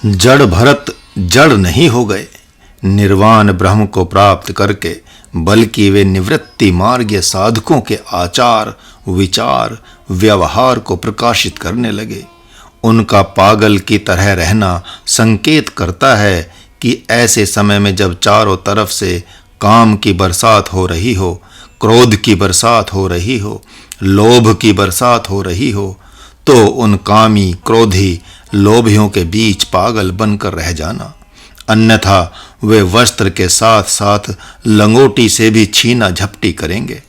जड़ भरत जड़ नहीं हो गए निर्वाण ब्रह्म को प्राप्त करके, बल्कि वे निवृत्ति मार्गीय साधकों के आचार, विचार, व्यवहार को प्रकाशित करने लगे। उनका पागल की तरह रहना संकेत करता है कि ऐसे समय में जब चारों तरफ से काम की बरसात हो रही हो, क्रोध की बरसात हो रही हो, लोभ की बरसात हो रही हो, तो उन कामी, क्रोधी, लोभियों के बीच पागल बनकर रह जाना। अन्यथा वे वस्त्र के साथ साथ लंगोटी से भी छीना झपटी करेंगे।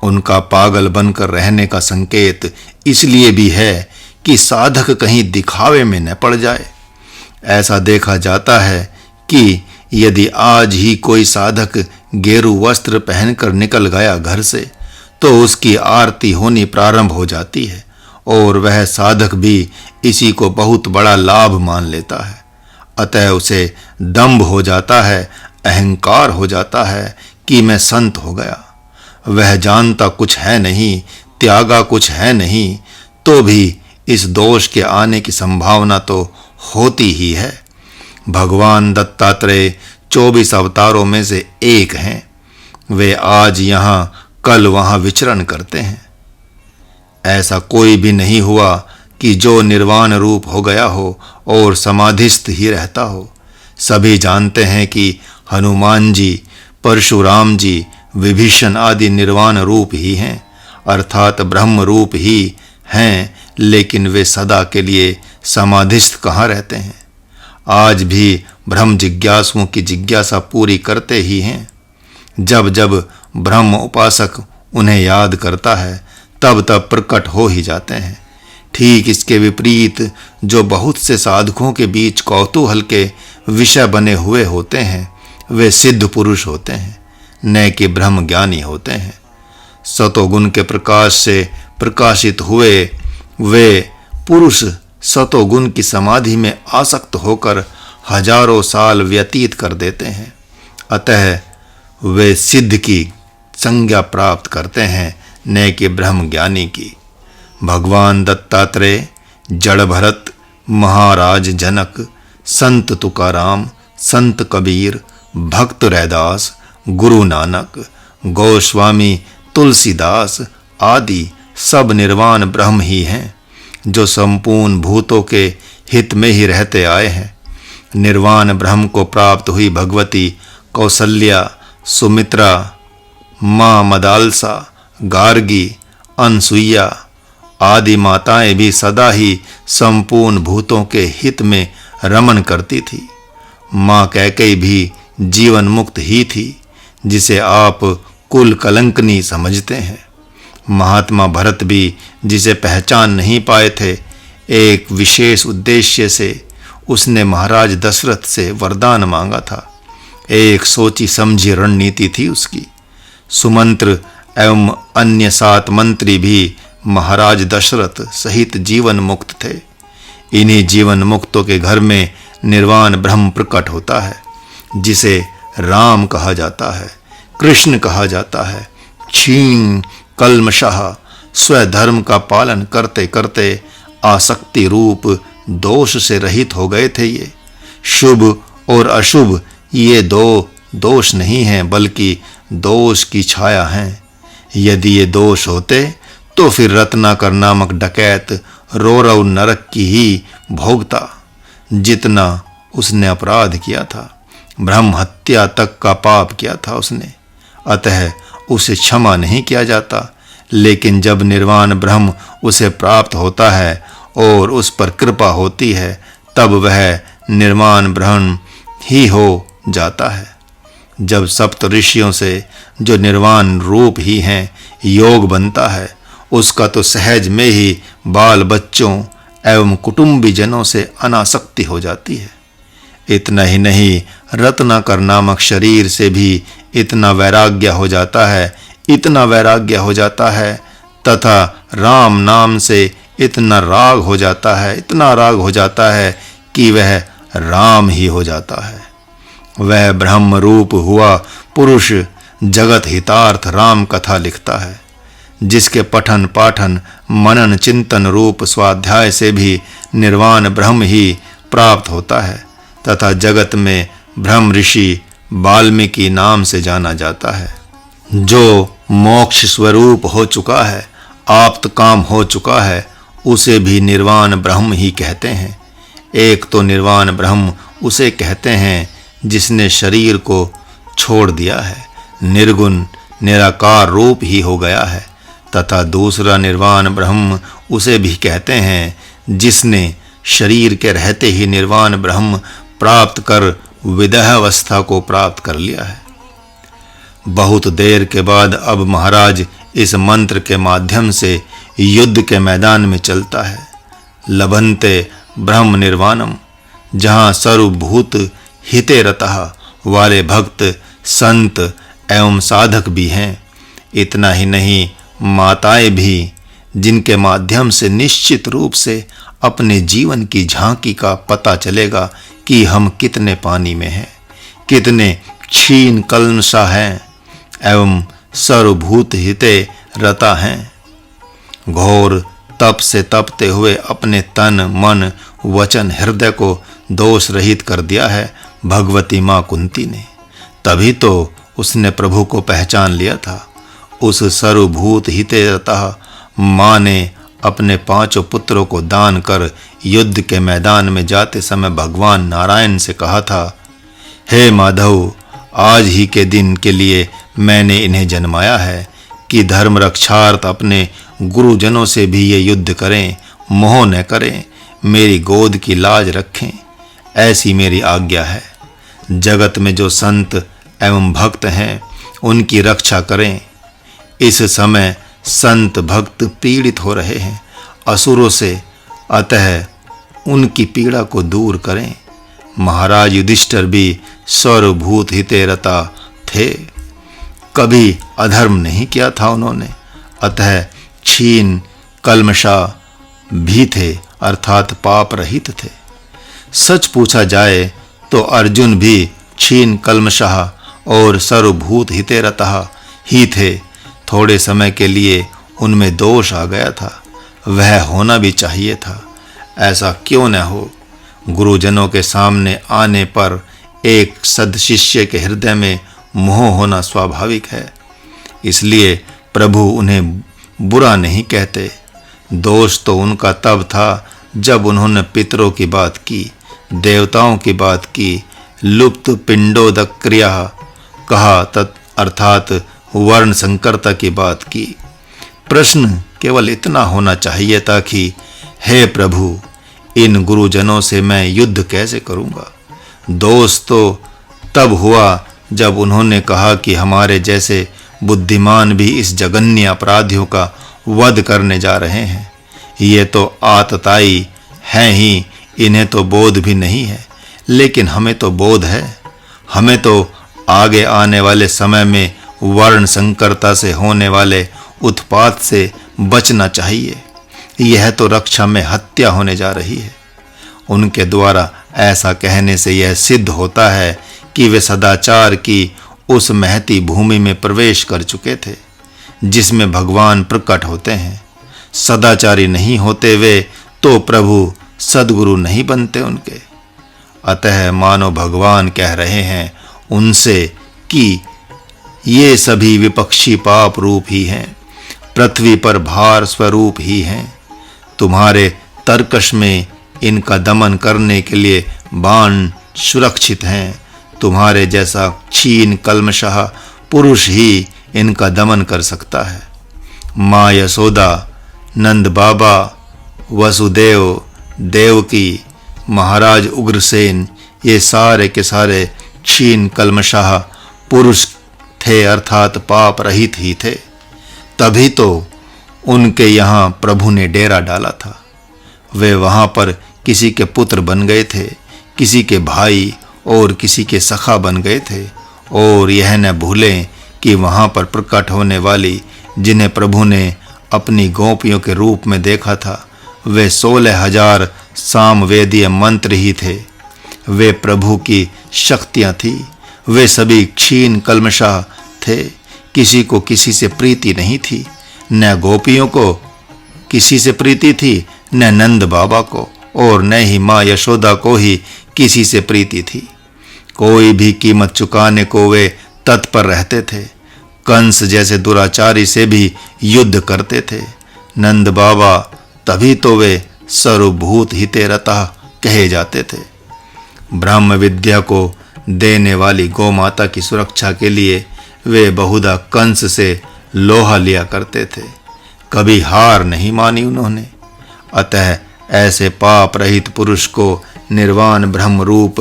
उनका पागल बनकर रहने का संकेत इसलिए भी है कि साधक कहीं दिखावे में न पड़ जाए। ऐसा देखा जाता है कि यदि आज ही कोई साधक गेरू वस्त्र पहनकर निकल गया घर से, तो उसकी आरती होनी प्रारंभ हो जाती है और वह साधक भी इसी को बहुत बड़ा लाभ मान लेता है। अतः उसे दंभ हो जाता है, अहंकार हो जाता है कि मैं संत हो गया। वह जानता कुछ है नहीं, त्यागा कुछ है नहीं, तो भी इस दोष के आने की संभावना तो होती ही है। भगवान दत्तात्रेय 24 अवतारों में से एक हैं। वे आज यहाँ कल वहाँ विचरण करते हैं। ऐसा कोई भी नहीं हुआ कि जो निर्वाण रूप हो गया हो और समाधिस्थ ही रहता हो। सभी जानते हैं कि हनुमान जी, परशुराम जी, विभीषण आदि निर्वाण रूप ही हैं, अर्थात ब्रह्म रूप ही हैं, लेकिन वे सदा के लिए समाधिस्थ कहाँ रहते हैं। आज भी ब्रह्म जिज्ञासुओं की जिज्ञासा पूरी करते ही हैं। जब जब ब्रह्म उपासक उन्हें याद करता है, तब तब प्रकट हो ही जाते हैं। ठीक इसके विपरीत जो बहुत से साधकों के बीच कौतूहल के विषय बने हुए होते हैं, वे सिद्ध पुरुष होते हैं, न कि ब्रह्म ज्ञानी होते हैं। सतोगुण के प्रकाश से प्रकाशित हुए वे पुरुष सतोगुण की समाधि में आसक्त होकर हजारों साल व्यतीत कर देते हैं। अतः वे सिद्ध की संज्ञा प्राप्त करते हैं, न कि ब्रह्म ज्ञानी की। भगवान दत्तात्रेय, जड़ भरत, महाराज जनक, संत तुकाराम, संत कबीर, भक्त रैदास, गुरु नानक, गोस्वामी तुलसीदास आदि सब निर्वाण ब्रह्म ही हैं, जो संपूर्ण भूतों के हित में ही रहते आए हैं। निर्वाण ब्रह्म को प्राप्त हुई भगवती कौसल्या, सुमित्रा, माँ मदालसा, गार्गी, अनसुईया आदि माताएं भी सदा ही संपूर्ण भूतों के हित में रमन करती थी। माँ कैकेयी भी जीवन मुक्त ही थी, जिसे आप कुल कलंकनी समझते हैं। महात्मा भरत भी जिसे पहचान नहीं पाए थे, एक विशेष उद्देश्य से उसने महाराज दशरथ से वरदान मांगा था। एक सोची समझी रणनीति थी उसकी। सुमंत्र एवं अन्य 7 मंत्री भी महाराज दशरथ सहित जीवन मुक्त थे। इन्हीं जीवन मुक्तों के घर में निर्वाण ब्रह्म प्रकट होता है, जिसे राम कहा जाता है, कृष्ण कहा जाता है। क्षीण कल्मषः स्वधर्म का पालन करते करते आसक्ति रूप दोष से रहित हो गए थे। ये शुभ और अशुभ ये 2 दोष नहीं हैं, बल्कि दोष की छाया हैं। यदि ये दोष होते तो फिर रत्नाकर नामक डकैत रौरव नरक की ही भोगता, जितना उसने अपराध किया था। ब्रह्म हत्या तक का पाप किया था उसने, अतः उसे क्षमा नहीं किया जाता। लेकिन जब निर्वाण ब्रह्म उसे प्राप्त होता है और उस पर कृपा होती है, तब वह निर्वाण ब्रह्म ही हो जाता है। जब सप्त ऋषियों से जो निर्वाण रूप ही हैं योग बनता है, उसका तो सहज में ही बाल बच्चों एवं कुटुंबी जनों से अनासक्ति हो जाती है। इतना ही नहीं, रत्नाकर नामक शरीर से भी इतना वैराग्य हो जाता है, इतना वैराग्य हो जाता है, तथा राम नाम से इतना राग हो जाता है, इतना राग हो जाता है कि वह राम ही हो जाता है। वह ब्रह्म रूप हुआ पुरुष जगत हितार्थ राम कथा लिखता है, जिसके पठन पाठन मनन चिंतन रूप स्वाध्याय से भी निर्वाण ब्रह्म ही प्राप्त होता है तथा जगत में ब्रह्म ऋषि वाल्मीकि नाम से जाना जाता है। जो मोक्ष स्वरूप हो चुका है, आप्त काम हो चुका है, उसे भी निर्वाण ब्रह्म ही कहते हैं। एक तो निर्वाण ब्रह्म उसे कहते हैं जिसने शरीर को छोड़ दिया है, निर्गुण निराकार रूप ही हो गया है, तथा दूसरा निर्वाण ब्रह्म उसे भी कहते हैं जिसने शरीर के रहते ही निर्वाण ब्रह्म प्राप्त कर विदेह अवस्था को प्राप्त कर लिया है। बहुत देर के बाद अब महाराज इस मंत्र के माध्यम से युद्ध के मैदान में चलता है। लभन्ते ब्रह्म निर्वाणम, जहाँ सर्वभूत हिते रतः वाले भक्त संत एवं साधक भी हैं। इतना ही नहीं, माताएं भी, जिनके माध्यम से निश्चित रूप से अपने जीवन की झांकी का पता चलेगा कि हम कितने पानी में हैं, कितने क्षीण कल्मषा हैं एवं सर्वभूत हिते रता हैं। घोर तप से तपते हुए अपने तन मन वचन हृदय को दोष रहित कर दिया है भगवती माँ कुंती ने। तभी तो उसने प्रभु को पहचान लिया था। उस सर्वभूत हिते रतः माँ ने अपने 5 पुत्रों को दान कर युद्ध के मैदान में जाते समय भगवान नारायण से कहा था, हे माधव, आज ही के दिन के लिए मैंने इन्हें जन्माया है कि धर्म रक्षार्थ अपने गुरुजनों से भी ये युद्ध करें, मोह न करें, मेरी गोद की लाज रखें, ऐसी मेरी आज्ञा है। जगत में जो संत एवं भक्त हैं उनकी रक्षा करें। इस समय संत भक्त पीड़ित हो रहे हैं असुरों से, अतः उनकी पीड़ा को दूर करें। महाराज युधिष्ठिर भी सर्वभूत हिते रता थे, कभी अधर्म नहीं किया था उन्होंने, अतः क्षीण कल्मषा भी थे, अर्थात पाप रहित थे। सच पूछा जाए तो अर्जुन भी क्षीण कल्मषः और सर्वभूत हिते रतः ही थे। थोड़े समय के लिए उनमें दोष आ गया था, वह होना भी चाहिए था। ऐसा क्यों न हो, गुरुजनों के सामने आने पर एक सद्शिष्य के हृदय में मोह होना स्वाभाविक है, इसलिए प्रभु उन्हें बुरा नहीं कहते। दोष तो उनका तब था जब उन्होंने पितरों की बात की, देवताओं की बात की, लुप्त पिंडोदक क्रिया कहा, अर्थात वर्ण संकरता की बात की। प्रश्न केवल इतना होना चाहिए था कि हे प्रभु, इन गुरुजनों से मैं युद्ध कैसे करूंगा। दोष तो तब हुआ जब उन्होंने कहा कि हमारे जैसे बुद्धिमान भी इस जघन्य अपराधियों का वध करने जा रहे हैं। ये तो आतताई हैं ही, इन्हें तो बोध भी नहीं है, लेकिन हमें तो बोध है। हमें तो आगे आने वाले समय में वर्ण संकरता से होने वाले उत्पात से बचना चाहिए। यह तो रक्षा में हत्या होने जा रही है। उनके द्वारा ऐसा कहने से यह सिद्ध होता है कि वे सदाचार की उस महती भूमि में प्रवेश कर चुके थे जिसमें भगवान प्रकट होते हैं। सदाचारी नहीं होते वे तो प्रभु सद्गुरु नहीं बनते उनके। अतः मानो भगवान कह रहे हैं उनसे कि ये सभी विपक्षी पाप रूप ही हैं, पृथ्वी पर भार स्वरूप ही हैं। तुम्हारे तर्कश में इनका दमन करने के लिए बाण सुरक्षित हैं। तुम्हारे जैसा क्षीण कल्मषः पुरुष ही इनका दमन कर सकता है। माँ यशोदा, नंद बाबा, वसुदेव, देवकी, महाराज उग्रसेन, ये सारे के सारे क्षीण कल्मषः पुरुष थे, अर्थात पाप रहित ही थे। तभी तो उनके यहाँ प्रभु ने डेरा डाला था। वे वहाँ पर किसी के पुत्र बन गए थे, किसी के भाई और किसी के सखा बन गए थे। और यह न भूलें कि वहाँ पर प्रकट होने वाली जिन्हें प्रभु ने अपनी गोपियों के रूप में देखा था, वे 16,000 सामवेदीय मंत्र ही थे। वे प्रभु की शक्तियाँ थी। वे सभी क्षीण कल्मषा थे। किसी को किसी से प्रीति नहीं थी, न गोपियों को किसी से प्रीति थी, न नंद बाबा को और न ही माँ यशोदा को ही किसी से प्रीति थी। कोई भी कीमत चुकाने को वे तत्पर रहते थे। कंस जैसे दुराचारी से भी युद्ध करते थे। नंद बाबा तभी तो वे सर्वभूत हितेरतः कहे जाते थे। ब्रह्म विद्या को देने वाली गौ माता की सुरक्षा के लिए वे बहुधा कंस से लोहा लिया करते थे। कभी हार नहीं मानी उन्होंने। अतः ऐसे पाप रहित पुरुष को निर्वाण ब्रह्म रूप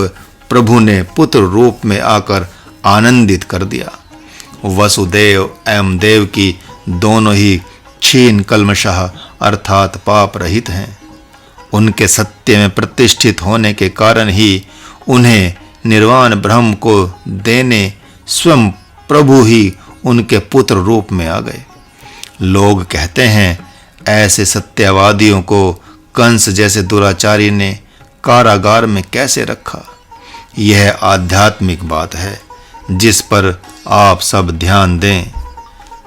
प्रभु ने पुत्र रूप में आकर आनंदित कर दिया। वसुदेव एवं देवकी दोनों ही क्षीण कल्मषः अर्थात पाप रहित हैं। उनके सत्य में प्रतिष्ठित होने के कारण ही उन्हें निर्वाण ब्रह्म को देने स्वयं प्रभु ही उनके पुत्र रूप में आ गए। लोग कहते हैं ऐसे सत्यवादियों को कंस जैसे दुराचारी ने कारागार में कैसे रखा। यह आध्यात्मिक बात है जिस पर आप सब ध्यान दें।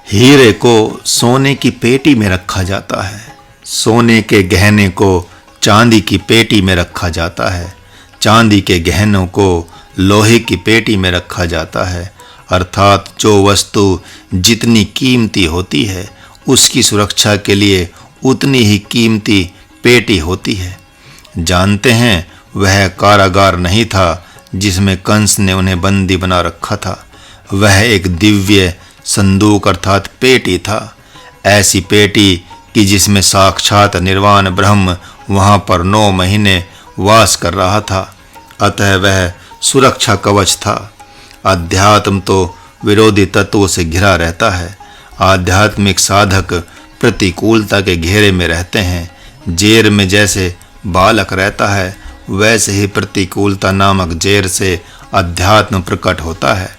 हीरे को सोने की पेटी में रखा जाता है, सोने के गहने को चांदी की पेटी में रखा जाता है, चांदी के गहनों को लोहे की पेटी में रखा जाता है। अर्थात जो वस्तु जितनी कीमती होती है उसकी सुरक्षा के लिए उतनी ही कीमती पेटी होती है। जानते हैं वह कारागार नहीं था जिसमें कंस ने उन्हें बंदी बना रखा था। वह एक दिव्य संदूक अर्थात पेटी था। ऐसी पेटी कि जिसमें साक्षात निर्वाण ब्रह्म वहां पर 9 महीने वास कर रहा था। अतः वह सुरक्षा कवच था। अध्यात्म तो विरोधी तत्वों से घिरा रहता है। आध्यात्मिक साधक प्रतिकूलता के घेरे में रहते हैं। जेर में जैसे बालक रहता है वैसे ही प्रतिकूलता नामक जेर से अध्यात्म प्रकट होता है।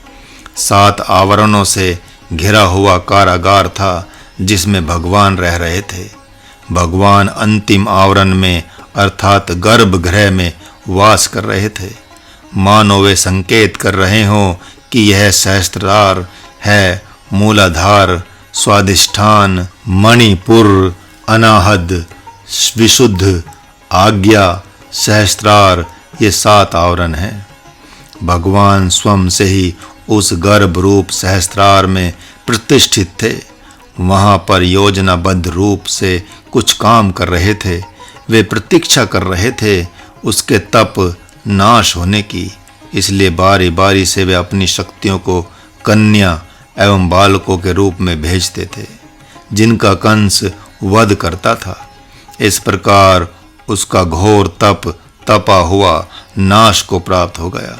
7 आवरणों से घिरा हुआ कारागार था जिसमें भगवान रह रहे थे। भगवान अंतिम आवरण में अर्थात गर्भगृह में वास कर रहे थे। मानो वे संकेत कर रहे हों कि यह सहस्त्रार है, मूलाधार, स्वादिष्ठान, मणिपुर, अनाहद, विशुद्ध, आज्ञा, सहस्त्रार, ये 7 आवरण हैं। भगवान स्वयं से ही उस गर्भ रूप सहस्त्रार में प्रतिष्ठित थे। वहां पर योजनाबद्ध रूप से कुछ काम कर रहे थे। वे प्रतीक्षा कर रहे थे उसके तप नाश होने की। इसलिए बारी बारी से वे अपनी शक्तियों को कन्या एवं बालकों के रूप में भेजते थे जिनका कंस वध करता था। इस प्रकार उसका घोर तप तपा हुआ नाश को प्राप्त हो गया।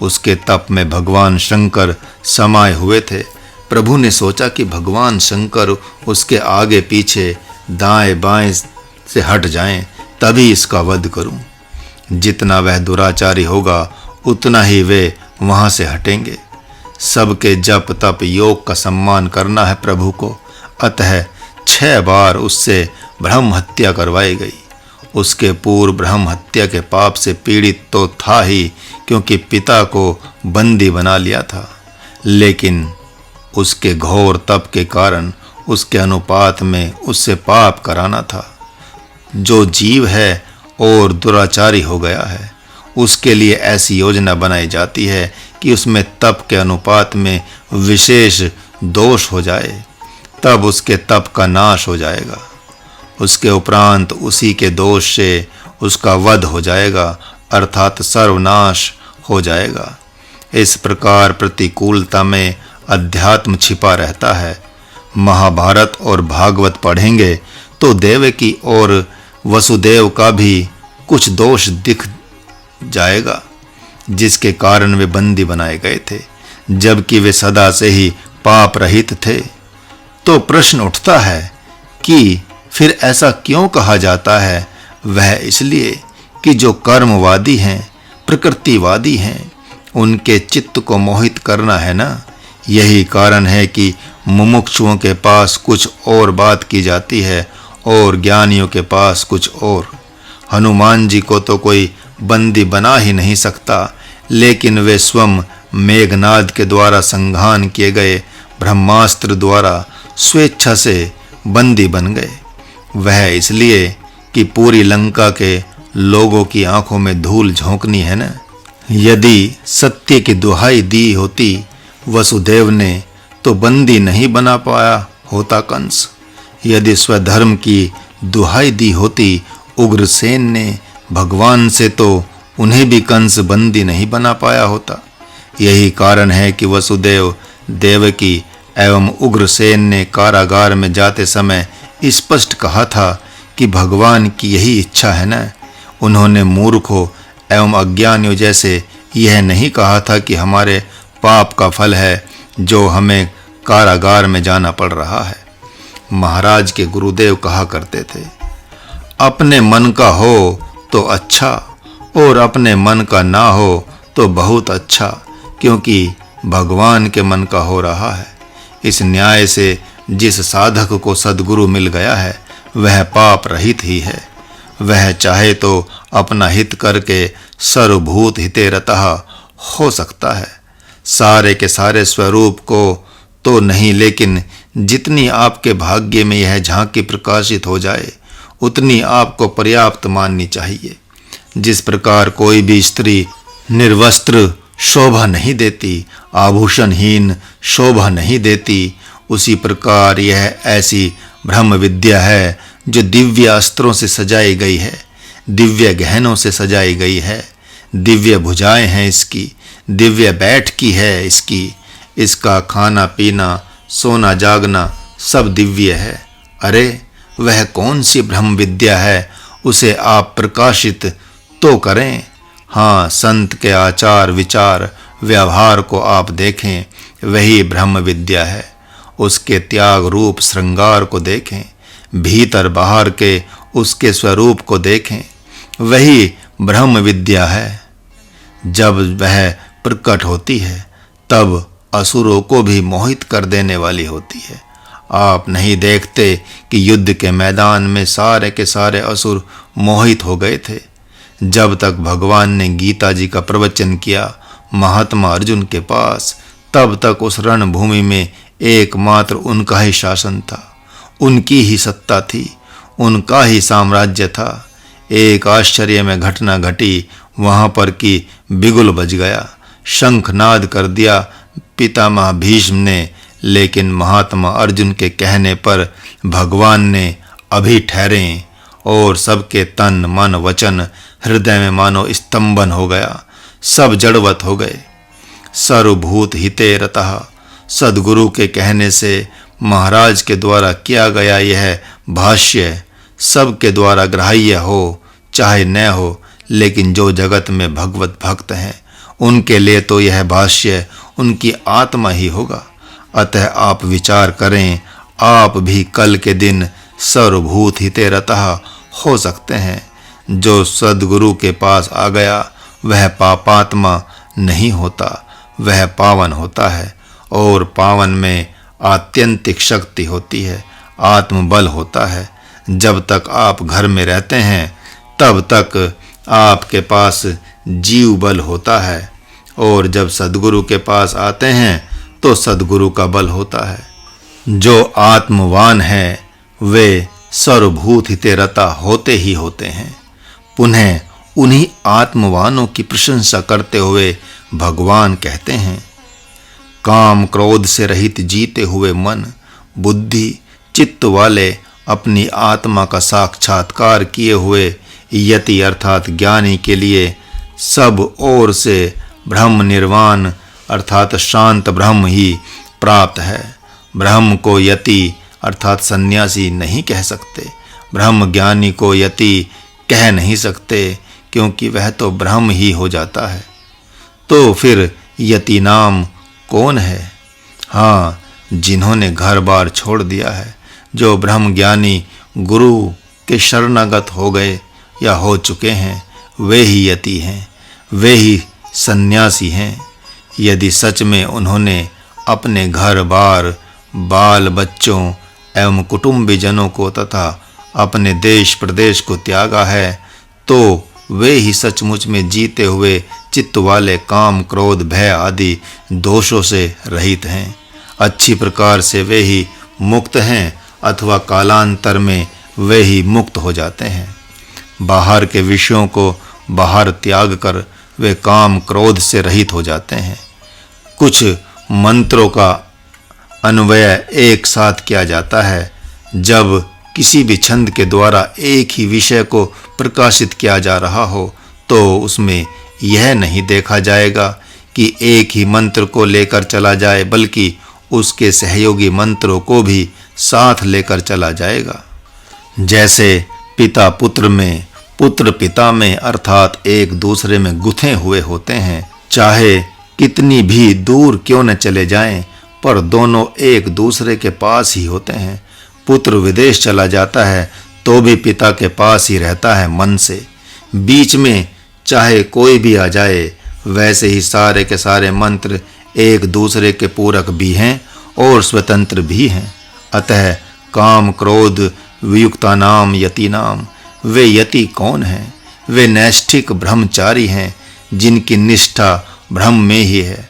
उसके तप में भगवान शंकर समाये हुए थे। प्रभु ने सोचा कि भगवान शंकर उसके आगे पीछे दाएं बाएं से हट जाएं, तभी इसका वध करूं। जितना वह दुराचारी होगा उतना ही वे वहां से हटेंगे। सबके जप तप योग का सम्मान करना है प्रभु को। अतः 6 बार उससे ब्रह्म हत्या करवाई गई। उसके पूर्व ब्रह्म हत्या के पाप से पीड़ित तो था ही, क्योंकि पिता को बंदी बना लिया था। लेकिन उसके घोर तप के कारण उसके अनुपात में उससे पाप कराना था। जो जीव है और दुराचारी हो गया है उसके लिए ऐसी योजना बनाई जाती है कि उसमें तप के अनुपात में विशेष दोष हो जाए, तब उसके तप का नाश हो जाएगा। उसके उपरांत उसी के दोष से उसका वध हो जाएगा, अर्थात सर्वनाश हो जाएगा। इस प्रकार प्रतिकूलता में अध्यात्म छिपा रहता है। महाभारत और भागवत पढ़ेंगे तो देवकी और वसुदेव का भी कुछ दोष दिख जाएगा जिसके कारण वे बंदी बनाए गए थे, जबकि वे सदा से ही पाप रहित थे। तो प्रश्न उठता है कि फिर ऐसा क्यों कहा जाता है? वह इसलिए कि जो कर्मवादी हैं, प्रकृतिवादी हैं, उनके चित्त को मोहित करना है ना। यही कारण है कि मुमुक्षुओं के पास कुछ और बात की जाती है और ज्ञानियों के पास कुछ और। हनुमान जी को तो कोई बंदी बना ही नहीं सकता, लेकिन वे स्वयं मेघनाद के द्वारा संघान किए गए ब्रह्मास्त्र द्वारा स्वेच्छा से बंदी बन गए। वह इसलिए कि पूरी लंका के लोगों की आंखों में धूल झोंकनी है ना। यदि सत्य की दुहाई दी होती वसुदेव ने तो बंदी नहीं बना पाया होता कंस। यदि स्वधर्म की दुहाई दी होती उग्रसेन ने भगवान से तो उन्हें भी कंस बंदी नहीं बना पाया होता। यही कारण है कि वसुदेव, देवकी एवं उग्रसेन ने कारागार में जाते समय स्पष्ट कहा था कि भगवान की यही इच्छा है ना। उन्होंने मूर्खों एवं अज्ञानियों जैसे यह नहीं कहा था कि हमारे पाप का फल है जो हमें कारागार में जाना पड़ रहा है। महाराज के गुरुदेव कहा करते थे, अपने मन का हो तो अच्छा और अपने मन का ना हो तो बहुत अच्छा, क्योंकि भगवान के मन का हो रहा है। इस न्याय से जिस साधक को सद्गुरु मिल गया है वह पाप रहित ही है। वह चाहे तो अपना हित करके सर्वभूत हिते रतः हो सकता है। सारे के सारे स्वरूप को तो नहीं, लेकिन जितनी आपके भाग्य में यह झांकी प्रकाशित हो जाए उतनी आपको पर्याप्त माननी चाहिए। जिस प्रकार कोई भी स्त्री निर्वस्त्र शोभा नहीं देती, आभूषणहीन शोभा नहीं देती, उसी प्रकार यह ऐसी ब्रह्म विद्या है जो दिव्य अस्त्रों से सजाई गई है, दिव्य गहनों से सजाई गई है, दिव्य भुजाएं हैं इसकी, दिव्य बैठकी है इसकी, इसका खाना पीना सोना जागना सब दिव्य है। अरे वह कौन सी ब्रह्म विद्या है, उसे आप प्रकाशित तो करें। हाँ, संत के आचार विचार व्यवहार को आप देखें, वही ब्रह्म विद्या है। उसके त्याग रूप श्रृंगार को देखें, भीतर बाहर के उसके स्वरूप को देखें, वही ब्रह्म विद्या है। जब वह प्रकट होती है तब असुरों को भी मोहित कर देने वाली होती है। आप नहीं देखते कि युद्ध के मैदान में सारे के सारे असुर मोहित हो गए थे। जब तक भगवान ने गीता जी का प्रवचन किया महात्मा अर्जुन के पास, तब तक उस रणभूमि में एकमात्र उनका ही शासन था, उनकी ही सत्ता थी, उनका ही साम्राज्य था। एक आश्चर्य में घटना घटी वहां पर कि बिगुल बज गया, शंखनाद कर दिया पितामह भीष्म ने, लेकिन महात्मा अर्जुन के कहने पर भगवान ने अभी ठहरे और सबके तन मन वचन हृदय में मानो स्तंभन हो गया, सब जड़वत हो गए। सर्वभूत हिते रतः सद्गुरु के कहने से महाराज के द्वारा किया गया यह भाष्य सबके द्वारा ग्राह्य हो चाहे न हो, लेकिन जो जगत में भगवत भक्त हैं उनके लिए तो यह भाष्य उनकी आत्मा ही होगा। अतः आप विचार करें, आप भी कल के दिन सर्वभूत हिते रतः हो सकते हैं। जो सद्गुरु के पास आ गया वह पापात्मा नहीं होता, वह पावन होता है, और पावन में आत्यंतिक शक्ति होती है, आत्मबल होता है। जब तक आप घर में रहते हैं तब तक आपके पास जीव बल होता है, और जब सद्गुरु के पास आते हैं तो सद्गुरु का बल होता है। जो आत्मवान है वे सर्वभूत हिते रता होते ही होते हैं। पुनः उन्हीं आत्मवानों की प्रशंसा करते हुए भगवान कहते हैं, काम क्रोध से रहित जीते हुए मन बुद्धि चित्त वाले अपनी आत्मा का साक्षात्कार किए हुए यति अर्थात ज्ञानी के लिए सब ओर से ब्रह्म निर्वाण अर्थात शांत ब्रह्म ही प्राप्त है। ब्रह्म को यति अर्थात सन्यासी नहीं कह सकते, ब्रह्म ज्ञानी को यति कह नहीं सकते, क्योंकि वह तो ब्रह्म ही हो जाता है। तो फिर यति नाम कौन है? हाँ, जिन्होंने घर बार छोड़ दिया है, जो ब्रह्म ज्ञानी गुरु के शरणागत हो गए या हो चुके हैं, वे ही यति हैं, वे ही सन्यासी हैं। यदि सच में उन्होंने अपने घर बार बाल बच्चों एवं कुटुंबीजनों को तथा अपने देश प्रदेश को त्यागा है, तो वे ही सचमुच में जीते हुए चित्त वाले काम क्रोध भय आदि दोषों से रहित हैं। अच्छी प्रकार से वे ही मुक्त हैं, अथवा कालांतर में वे ही मुक्त हो जाते हैं। बाहर के विषयों को बाहर त्याग कर वे काम क्रोध से रहित हो जाते हैं। कुछ मंत्रों का अन्वय एक साथ किया जाता है। जब किसी भी छंद के द्वारा एक ही विषय को प्रकाशित किया जा रहा हो तो उसमें यह नहीं देखा जाएगा कि एक ही मंत्र को लेकर चला जाए, बल्कि उसके सहयोगी मंत्रों को भी साथ लेकर चला जाएगा। जैसे पिता पुत्र में, पुत्र पिता में, अर्थात एक दूसरे में गुथे हुए होते हैं। चाहे कितनी भी दूर क्यों न चले जाएं, पर दोनों एक दूसरे के पास ही होते हैं। पुत्र विदेश चला जाता है तो भी पिता के पास ही रहता है मन से। बीच में चाहे कोई भी आ जाए, वैसे ही सारे के सारे मंत्र एक दूसरे के पूरक भी हैं और स्वतंत्र भी हैं। अतः काम क्रोध वियुक्तानाम यतीनाम, वे यति कौन हैं? वे नैष्ठिक ब्रह्मचारी हैं जिनकी निष्ठा ब्रह्म में ही है।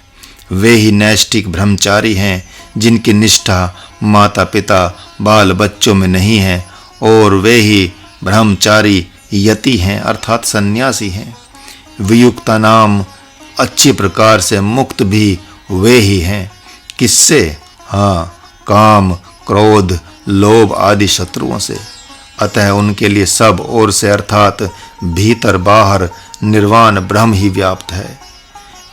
वे ही नैष्ठिक ब्रह्मचारी हैं जिनकी निष्ठा माता पिता बाल बच्चों में नहीं है, और वे ही ब्रह्मचारी यति हैं अर्थात सन्यासी हैं। वियुक्ता नाम अच्छी प्रकार से मुक्त भी वे ही हैं। किससे? हाँ, काम क्रोध लोभ आदि शत्रुओं से। अतः उनके लिए सब ओर से अर्थात भीतर बाहर निर्वाण ब्रह्म ही व्याप्त है।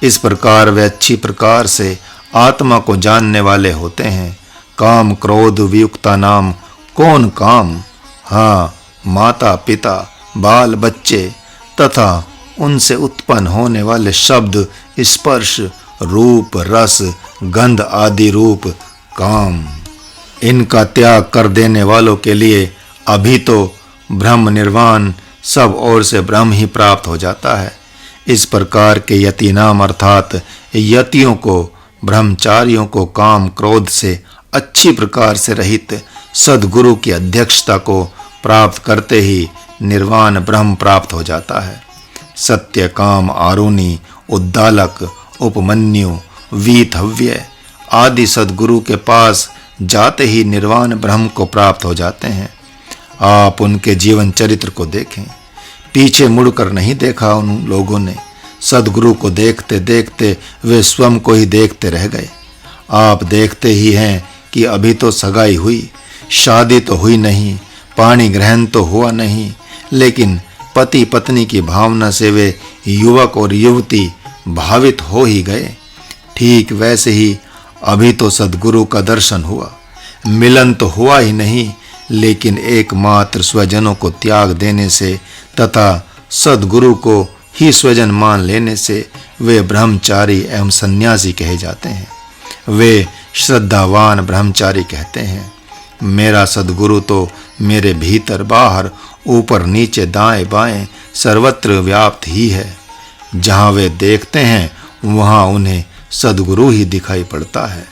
इस प्रकार वे अच्छी प्रकार से आत्मा को जानने वाले होते हैं। काम क्रोध वियुक्ता नाम कौन काम? हाँ, माता पिता बाल बच्चे तथा उनसे उत्पन्न होने वाले शब्द स्पर्श रूप रस गंध आदि रूप काम। इनका त्याग कर देने वालों के लिए अभी तो ब्रह्म निर्वाण सब ओर से ब्रह्म ही प्राप्त हो जाता है। इस प्रकार के यति नाम अर्थात यतियों को, ब्रह्मचारियों को काम क्रोध से अच्छी प्रकार से रहित सद्गुरु की अध्यक्षता को प्राप्त करते ही निर्वाण ब्रह्म प्राप्त हो जाता है। सत्य काम आरुणि उद्दालक उपमन्यु वीतव्य आदि सद्गुरु के पास जाते ही निर्वाण ब्रह्म को प्राप्त हो जाते हैं। आप उनके जीवन चरित्र को देखें, पीछे मुड़कर नहीं देखा उन लोगों ने। सद्गुरु को देखते देखते वे स्वयं को ही देखते रह गए। आप देखते ही हैं कि अभी तो सगाई हुई, शादी तो हुई नहीं, पाणी ग्रहण तो हुआ नहीं, लेकिन पति पत्नी की भावना से वे युवक और युवती भावित हो ही गए। ठीक वैसे ही अभी तो सद्गुरु का दर्शन हुआ, मिलन तो हुआ ही नहीं, लेकिन एकमात्र स्वजनों को त्याग देने से तथा सद्गुरु को ही स्वजन मान लेने से वे ब्रह्मचारी एवं सन्यासी कहे जाते हैं। वे श्रद्धावान ब्रह्मचारी कहते हैं। मेरा सद्गुरु तो मेरे भीतर बाहर ऊपर नीचे दाएं बाएं सर्वत्र व्याप्त ही है। जहाँ वे देखते हैं वहाँ उन्हें सद्गुरु ही दिखाई पड़ता है।